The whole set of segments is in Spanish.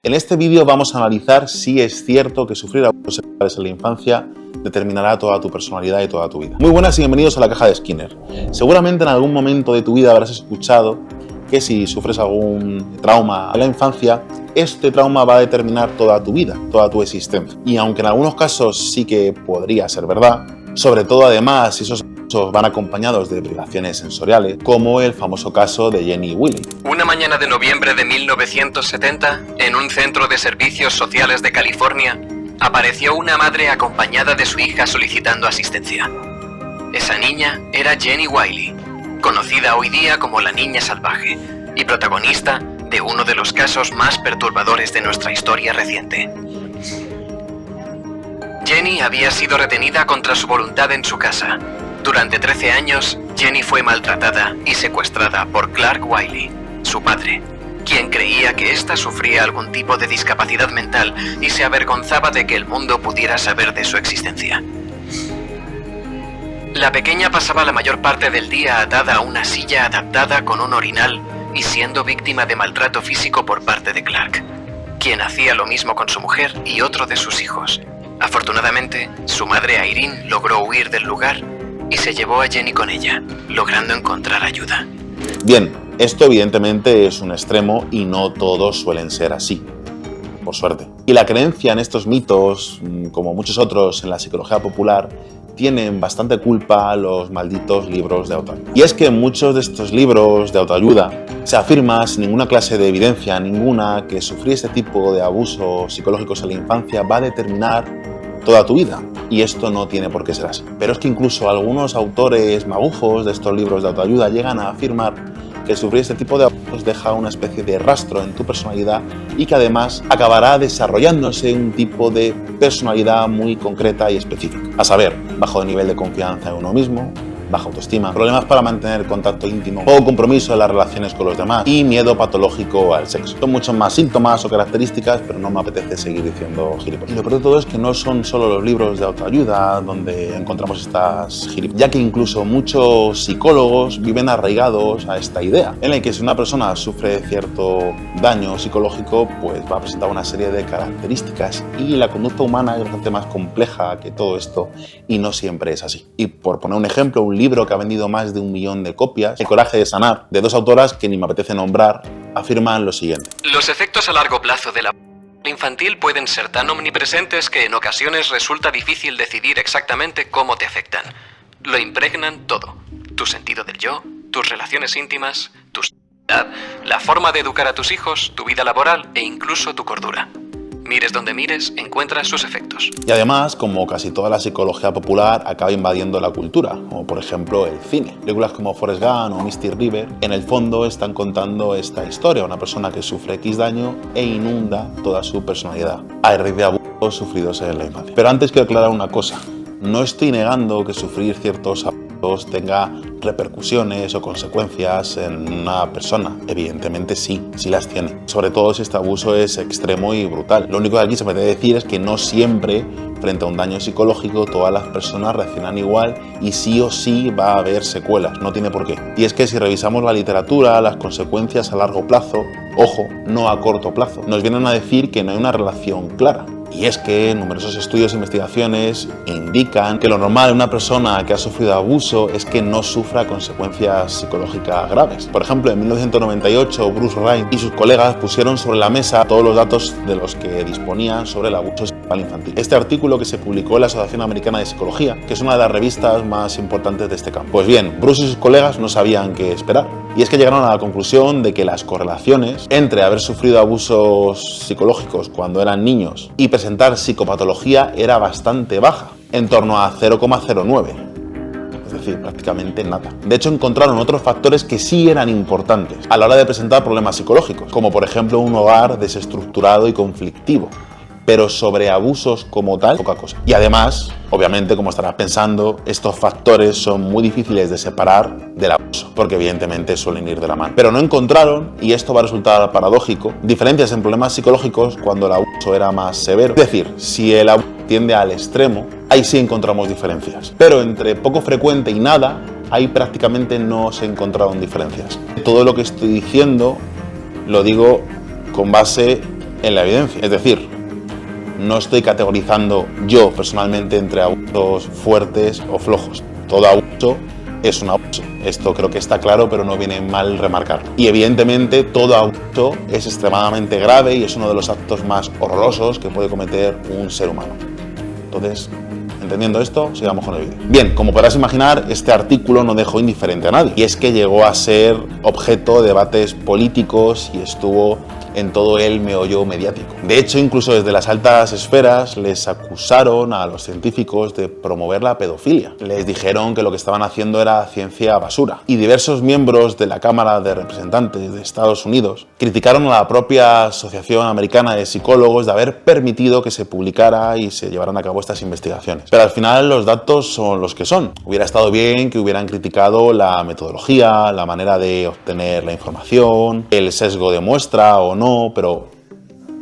En este vídeo vamos a analizar si es cierto que sufrir abusos sexuales en la infancia determinará toda tu personalidad y toda tu vida. Muy buenas y bienvenidos a la caja de Skinner. Seguramente en algún momento de tu vida habrás escuchado que si sufres algún trauma en la infancia, este trauma va a determinar toda tu vida, toda tu existencia. Y aunque en algunos casos sí que podría ser verdad, sobre todo además si esos van acompañados de privaciones sensoriales, como el famoso caso de Jenny Wiley. Una mañana de noviembre de 1970, en un centro de servicios sociales de California, apareció una madre acompañada de su hija solicitando asistencia. Esa niña era Jenny Wiley, conocida hoy día como la Niña Salvaje, y protagonista de uno de los casos más perturbadores de nuestra historia reciente. Jenny había sido retenida contra su voluntad en su casa. Durante 13 años, Jenny fue maltratada y secuestrada por Clark Wiley, su padre, quien creía que ésta sufría algún tipo de discapacidad mental y se avergonzaba de que el mundo pudiera saber de su existencia. La pequeña pasaba la mayor parte del día atada a una silla adaptada con un orinal y siendo víctima de maltrato físico por parte de Clark, quien hacía lo mismo con su mujer y otro de sus hijos. Afortunadamente, su madre Irene logró huir del lugar y se llevó a Jenny con ella, logrando encontrar ayuda. Bien, esto evidentemente es un extremo y no todos suelen ser así, por suerte. Y la creencia en estos mitos, como muchos otros en la psicología popular, tienen bastante culpa los malditos libros de autoayuda. Y es que en muchos de estos libros de autoayuda se afirma sin ninguna clase de evidencia ninguna que sufrir este tipo de abusos psicológicos en la infancia va a determinar toda tu vida, y esto no tiene por qué ser así. Pero es que incluso algunos autores magufos de estos libros de autoayuda llegan a afirmar que sufrir este tipo de abusos deja una especie de rastro en tu personalidad y que además acabará desarrollándose un tipo de personalidad muy concreta y específica. A saber, bajo nivel de confianza en uno mismo, baja autoestima, problemas para mantener contacto íntimo, poco compromiso en las relaciones con los demás y miedo patológico al sexo. Son muchos más síntomas o características, pero no me apetece seguir diciendo gilipollas. Y lo peor de todo es que no son solo los libros de autoayuda donde encontramos estas gilipollas, ya que incluso muchos psicólogos viven arraigados a esta idea, en la que si una persona sufre cierto daño psicológico, pues va a presentar una serie de características y la conducta humana es bastante más compleja que todo esto y no siempre es así. Y por poner un ejemplo, un libro que ha vendido más de 1 millón de copias, El coraje de sanar, de 2 autoras que ni me apetece nombrar, afirman lo siguiente. Los efectos a largo plazo de la infantil pueden ser tan omnipresentes que en ocasiones resulta difícil decidir exactamente cómo te afectan. Lo impregnan todo: tu sentido del yo, tus relaciones íntimas, tu sexualidad, la forma de educar a tus hijos, tu vida laboral e incluso tu cordura. Mires donde mires, encuentras sus efectos. Y además, como casi toda la psicología popular, acaba invadiendo la cultura, como por ejemplo el cine. Películas como Forrest Gump o Mystic River, en el fondo están contando esta historia, una persona que sufre X daño e inunda toda su personalidad a raíz de abusos sufridos en la infancia. Pero antes quiero aclarar una cosa, no estoy negando que sufrir ciertos abusos tenga repercusiones o consecuencias en una persona. Evidentemente sí las tiene. Sobre todo si este abuso es extremo y brutal. Lo único que aquí se puede decir es que no siempre, frente a un daño psicológico, todas las personas reaccionan igual y sí o sí va a haber secuelas. No tiene por qué. Y es que si revisamos la literatura, las consecuencias a largo plazo, ojo, no a corto plazo, nos vienen a decir que no hay una relación clara. Y es que numerosos estudios e investigaciones indican que lo normal en una persona que ha sufrido abuso es que no sufra consecuencias psicológicas graves. Por ejemplo, en 1998, Bruce Ryan y sus colegas pusieron sobre la mesa todos los datos de los que disponían sobre el abuso sexual infantil. Este artículo, que se publicó en la Asociación Americana de Psicología, que es una de las revistas más importantes de este campo. Pues bien, Bruce y sus colegas no sabían qué esperar. Y es que llegaron a la conclusión de que las correlaciones entre haber sufrido abusos psicológicos cuando eran niños y presentar psicopatología era bastante baja, en torno a 0,09. Es decir, prácticamente nada. De hecho, encontraron otros factores que sí eran importantes a la hora de presentar problemas psicológicos, como por ejemplo un hogar desestructurado y conflictivo. Pero sobre abusos como tal, poca cosa. Y además, obviamente, como estarás pensando, estos factores son muy difíciles de separar del abuso, porque evidentemente suelen ir de la mano. Pero no encontraron, y esto va a resultar paradójico, diferencias en problemas psicológicos cuando el abuso era más severo. Es decir, si el abuso tiende al extremo, ahí sí encontramos diferencias. Pero entre poco frecuente y nada, ahí prácticamente no se encontraron diferencias. Todo lo que estoy diciendo lo digo con base en la evidencia. Es decir, no estoy categorizando yo personalmente entre abusos fuertes o flojos. Todo abuso es un abuso. Esto creo que está claro, pero no viene mal remarcar. Y evidentemente todo abuso es extremadamente grave y es uno de los actos más horrorosos que puede cometer un ser humano. Entonces, entendiendo esto, sigamos con el vídeo. Bien, como podrás imaginar, este artículo no dejó indiferente a nadie. Y es que llegó a ser objeto de debates políticos y estuvo en todo el meollo mediático. De hecho, incluso desde las altas esferas les acusaron a los científicos de promover la pedofilia. Les dijeron que lo que estaban haciendo era ciencia basura. Y diversos miembros de la Cámara de Representantes de Estados Unidos criticaron a la propia Asociación Americana de Psicólogos de haber permitido que se publicara y se llevaran a cabo estas investigaciones. Pero al final los datos son los que son. Hubiera estado bien que hubieran criticado la metodología, la manera de obtener la información, el sesgo de muestra o no, pero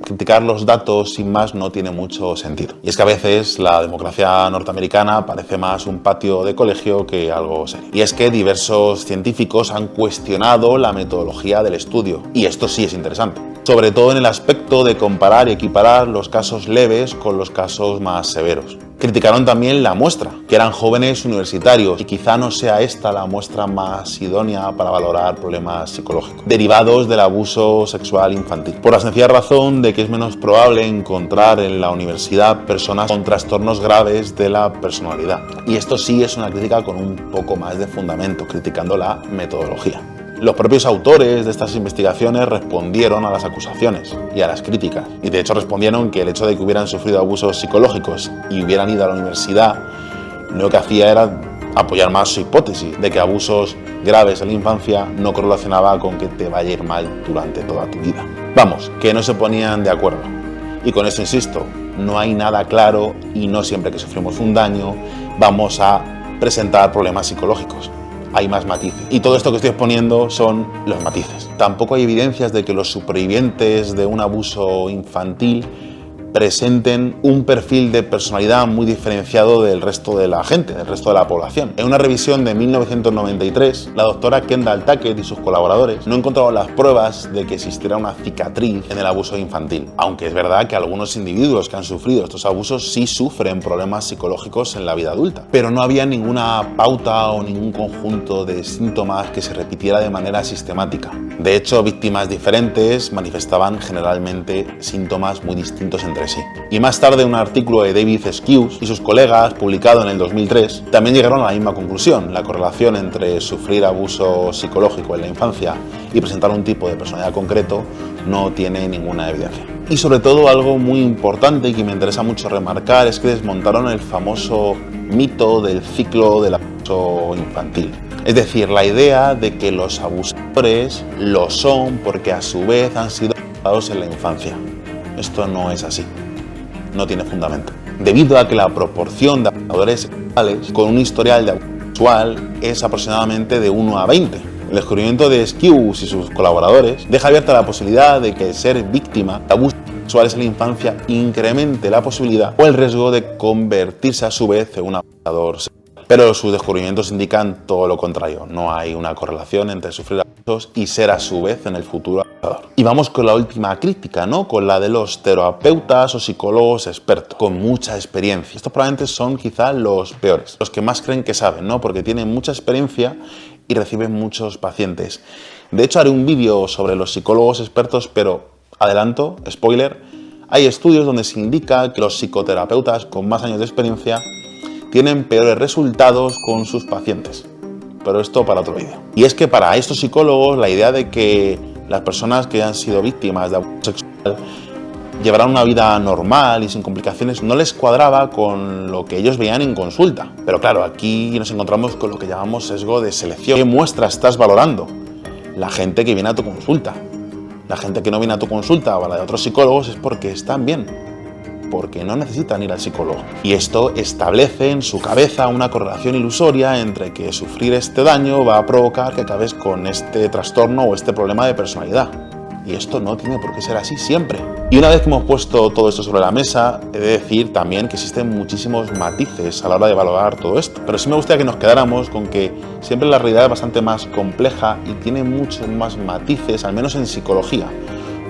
criticar los datos sin más no tiene mucho sentido. Y es que a veces la democracia norteamericana parece más un patio de colegio que algo serio. Y es que diversos científicos han cuestionado la metodología del estudio. Y esto sí es interesante. Sobre todo en el aspecto de comparar y equiparar los casos leves con los casos más severos. Criticaron también la muestra, que eran jóvenes universitarios, y quizá no sea esta la muestra más idónea para valorar problemas psicológicos derivados del abuso sexual infantil, por la sencilla razón de que es menos probable encontrar en la universidad personas con trastornos graves de la personalidad. Y esto sí es una crítica con un poco más de fundamento, criticando la metodología. Los propios autores de estas investigaciones respondieron a las acusaciones y a las críticas. Y de hecho respondieron que el hecho de que hubieran sufrido abusos psicológicos y hubieran ido a la universidad, lo que hacía era apoyar más su hipótesis de que abusos graves en la infancia no correlacionaba con que te vaya a ir mal durante toda tu vida. Vamos, que no se ponían de acuerdo. Y con eso insisto, no hay nada claro y no siempre que sufrimos un daño vamos a presentar problemas psicológicos. Hay más matices. Y todo esto que estoy exponiendo son los matices. Tampoco hay evidencias de que los supervivientes de un abuso infantil presenten un perfil de personalidad muy diferenciado del resto de la gente, del resto de la población. En una revisión de 1993, la doctora Kendall Tackett y sus colaboradores no encontraron las pruebas de que existiera una cicatriz en el abuso infantil, aunque es verdad que algunos individuos que han sufrido estos abusos sí sufren problemas psicológicos en la vida adulta, pero no había ninguna pauta o ningún conjunto de síntomas que se repitiera de manera sistemática. De hecho, víctimas diferentes manifestaban generalmente síntomas muy distintos entre sí. Y más tarde, un artículo de David Skews y sus colegas, publicado en el 2003, también llegaron a la misma conclusión. La correlación entre sufrir abuso psicológico en la infancia y presentar un tipo de personalidad concreto no tiene ninguna evidencia. Y sobre todo, algo muy importante y que me interesa mucho remarcar es que desmontaron el famoso mito del ciclo del abuso infantil. Es decir, la idea de que los abusadores lo son porque a su vez han sido abusados en la infancia. Esto no es así, no tiene fundamento. Debido a que la proporción de abusadores sexuales con un historial de abuso sexual es aproximadamente de 1 a 20. El descubrimiento de Skews y sus colaboradores deja abierta la posibilidad de que el ser víctima de abusos sexuales en la infancia incremente la posibilidad o el riesgo de convertirse a su vez en un abusador sexual. Pero sus descubrimientos indican todo lo contrario. No hay una correlación entre sufrir abusos y ser a su vez en el futuro abusador. Y vamos con la última crítica, ¿no? Con la de los terapeutas o psicólogos expertos, con mucha experiencia. Estos probablemente son quizá los peores, los que más creen que saben, ¿no? Porque tienen mucha experiencia y reciben muchos pacientes. De hecho, haré un vídeo sobre los psicólogos expertos, pero adelanto, spoiler, hay estudios donde se indica que los psicoterapeutas con más años de experiencia tienen peores resultados con sus pacientes. Pero esto para otro vídeo. Y es que para estos psicólogos la idea de que las personas que han sido víctimas de abuso sexual llevarán una vida normal y sin complicaciones no les cuadraba con lo que ellos veían en consulta. Pero claro, aquí nos encontramos con lo que llamamos sesgo de selección. ¿Qué muestra estás valorando? La gente que viene a tu consulta. La gente que no viene a tu consulta o a la de otros psicólogos es porque están bien, porque no necesitan ir al psicólogo. Y esto establece en su cabeza una correlación ilusoria entre que sufrir este daño va a provocar que acabes con este trastorno o este problema de personalidad. Y esto no tiene por qué ser así siempre. Y una vez que hemos puesto todo esto sobre la mesa, he de decir también que existen muchísimos matices a la hora de valorar todo esto. Pero sí me gustaría que nos quedáramos con que siempre la realidad es bastante más compleja y tiene muchos más matices, al menos en psicología.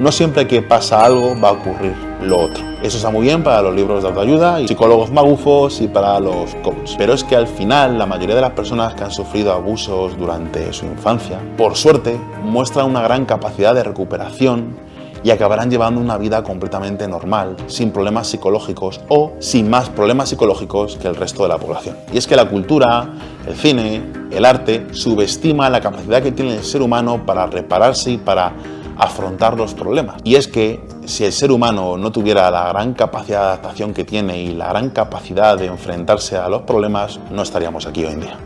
no siempre que pasa algo va a ocurrir lo otro. Eso está muy bien para los libros de autoayuda y psicólogos magufos y para los coaches. Pero es que al final la mayoría de las personas que han sufrido abusos durante su infancia, por suerte, muestran una gran capacidad de recuperación y acabarán llevando una vida completamente normal, sin problemas psicológicos o sin más problemas psicológicos que el resto de la población. Y es que la cultura, el cine, el arte, subestima la capacidad que tiene el ser humano para repararse y para afrontar los problemas. Y es que si el ser humano no tuviera la gran capacidad de adaptación que tiene y la gran capacidad de enfrentarse a los problemas, no estaríamos aquí hoy en día.